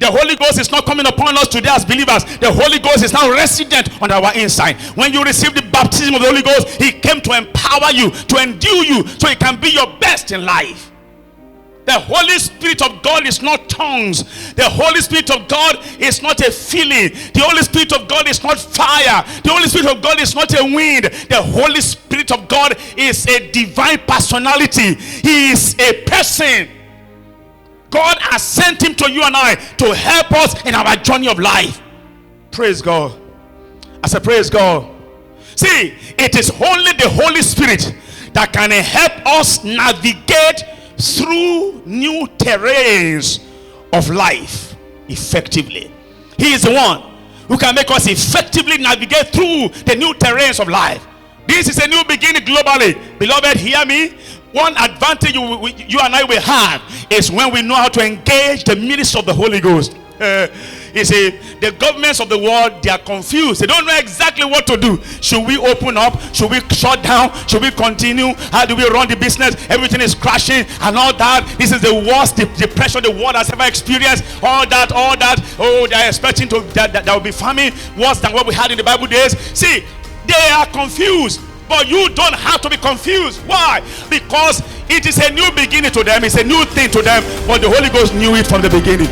The Holy Ghost is not coming upon us today as believers. The Holy Ghost is now resident on our inside. When you receive the baptism of the Holy Ghost, he came to empower you, to endue you, so you can be your best in life. The Holy Spirit of God is not tongues. The Holy Spirit of God is not a feeling. The Holy Spirit of God is not fire. The Holy Spirit of God is not a wind. The Holy Spirit of God is a divine personality. He is a person. God has sent him to you and I to help us in our journey of life. Praise God. I say praise God. See, it is only the Holy Spirit that can help us navigate through new terrains of life effectively. He is the one who can make us effectively navigate through the new terrains of life. This is a new beginning globally. Beloved, hear me. One advantage you and I will have is when we know how to engage the ministry of the Holy Ghost. You see, the governments of the world, they are confused. They don't know exactly what to do. Should we open up? Should we shut down? Should we continue? How do we run the business? Everything is crashing and all that. This is the worst depression the world has ever experienced. All that. Oh, they are expecting that there will be famine worse than what we had in the Bible days. See, they are confused. But you don't have to be confused. Why? Because it is a new beginning to them. It's a new thing to them. But the Holy Ghost knew it from the beginning.